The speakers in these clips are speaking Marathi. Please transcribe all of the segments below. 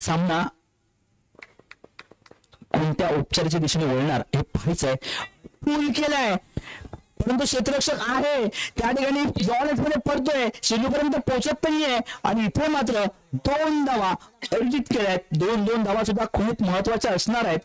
सामना कोणत्या उपचाराच्या दिशेने वळणार हे पाहायचंय. पूल केलाय परंतु क्षेत्ररक्षक आहे त्या ठिकाणी बॉल मध्ये पडतोय, चेंडूपर्यंत पोहोचत नाहीये आणि इथे मात्र 2 धावा अर्जित केल्यात. 2 धावा सुद्धा खूप महत्वाच्या असणार आहेत,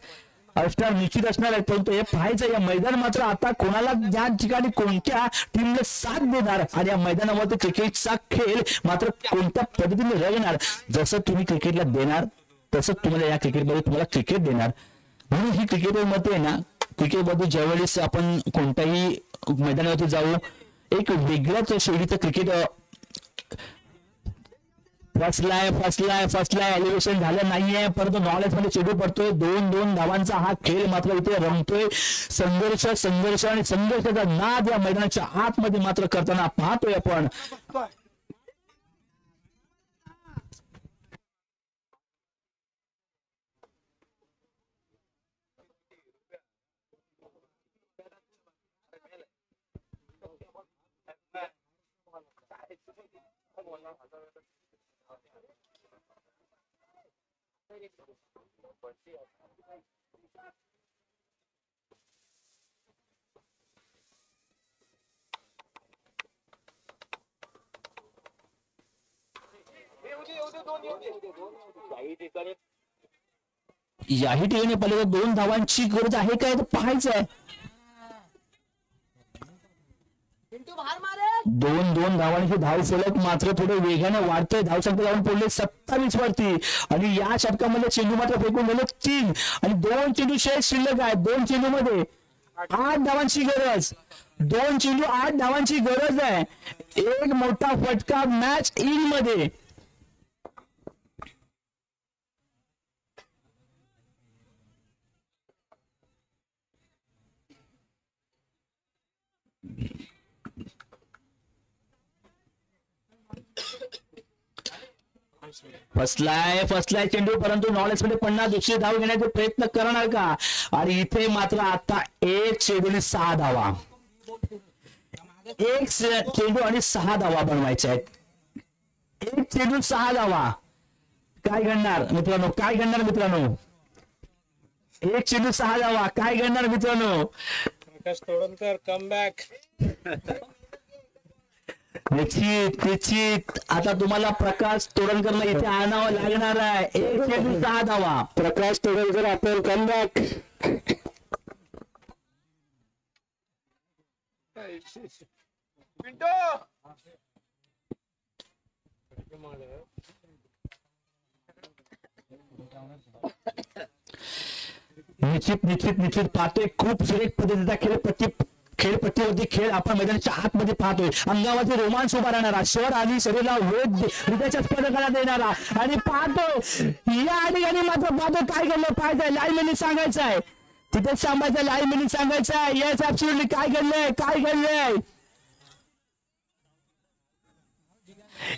निश्चित असणार आहेत. परंतु हे पाहायचं या मैदान मात्र आता कोणाला ज्या ठिकाणी कोणत्या टीमला साथ देणार आणि या मैदानामध्ये क्रिकेटचा खेळ मात्र कोणत्या पद्धतीने रंगणार. जसं तुम्ही क्रिकेटला देणार तसं तुम्हाला या क्रिकेटमध्ये तुम्हाला क्रिकेट देणार. म्हणून ही क्रिकेटमध्ये ना, क्रिकेटमध्ये ज्यावेळेस आपण कोणत्याही मैदानावरती जाऊ एक वेगळ्याच शैलीचं क्रिकेट फसलाय एलिव्हेशन झालं नाहीये, परंतु नॉलेज मध्ये चेंडू पडतोय. 2 धावांचा हा खेळ मात्र इथे रंगतोय. संघर्ष आणि संघर्षाचा नाद या मैदानाच्या आतमध्ये मात्र करताना पाहतोय आपण. याही ठिकाणी पहिले 2 धावांची गरज आहे काय तर पाहायचं आहे. 2 धावांची धाव फलक मात्र थोडे वेगाने वाढतोय. धावसंख्या जाऊन पडले 27 वरती आणि या षटकामध्ये चेंडू मात्र फेकून गेले 3 आणि 2 चेंडू शिल्लक आहेत. 2 चेंडू मध्ये 8 धावांची गरज, 2 चेंडू 8 धावांची गरज आहे. एक मोठा फटका मॅच इन मध्ये. फसलाय चेंडू, परंतु नॉलेज मध्ये पडणार. दुसरी धाव घेण्याचे प्रयत्न करणार का. आणि इथे मात्र आता 1 चेंडू 6 धावा, 1 चेंडू आणि 6 धावा बनवायच्या आहेत. 1 चेंडू 6 धावा. काय घडणार मित्रांनो, काय घडणार मित्रांनो. 1 चेंडू 6 धावा, काय घडणार मित्रांनो. प्रकाश तोडणकर कमबॅक. निश्चित आता तुम्हाला प्रकाश तोडणकरला इथे आणावं लागणार आहे. 1 चेंडू 6 धावा. प्रकाश तोडणकर आपण कमबॅक. निश्चित पाहतोय खूप सुरेख पद्धतीचा खेळपट्टीवरती खेळ आपण मैदानाच्या आतमध्ये पाहतोय. अंगावरती रोमांच उभा राहणारा, शहर आणि शरीराला वेद हृदयाच्या स्पर्धकाला देणारा आणि पाहतोय या ठिकाणी मात्र पाहतोय काय घडलं पाहिजे. लाईव्हमॅननी सांगायचं आहे तिथेच सांगायचं, लाईव्हमॅननी सांगायचं आहे येस ऍब्सोल्युटली काय घडलंय.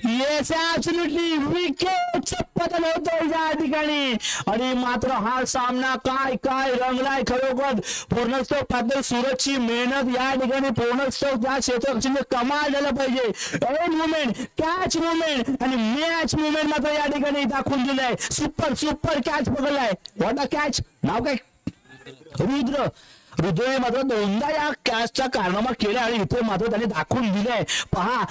येस ऍब्सोल्युटली विकेटचं पतन होतोय या ठिकाणी आणि मात्र हा सामना काय रंगलाय खरोखर. पूर्णस्तव पाहतोय सूरजची मेहनत या ठिकाणी पूर्णस्तव त्या क्षेत्राची कमाल झालं पाहिजे. एंड मुवमेंट, कॅच मुवमेंट आणि मॅच मुवमेंट मात्र या ठिकाणी दाखवून दिलंय. सुपर कॅच पकडलाय. What a catch. नाव काय. रुद्र मात्र 2दा या कॅचचा कारनामा केला आणि इथे मात्र त्याने दाखवून दिलंय. पहा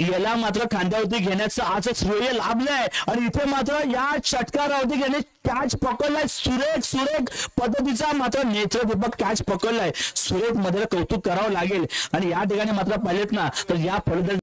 याला मात्र खांद्यावरती घेण्याचं आज श्रेय लाभलंय आणि इथे मात्र या षटकारावरती घेणे कॅच पकडलाय. सुरेख पद्धतीचा मात्र नेत्रदीपक कॅच पकडलाय. सुरेख मध्ये कौतुक करावं लागेल आणि या ठिकाणी मात्र पाहिलेत ना तर या फलंदाज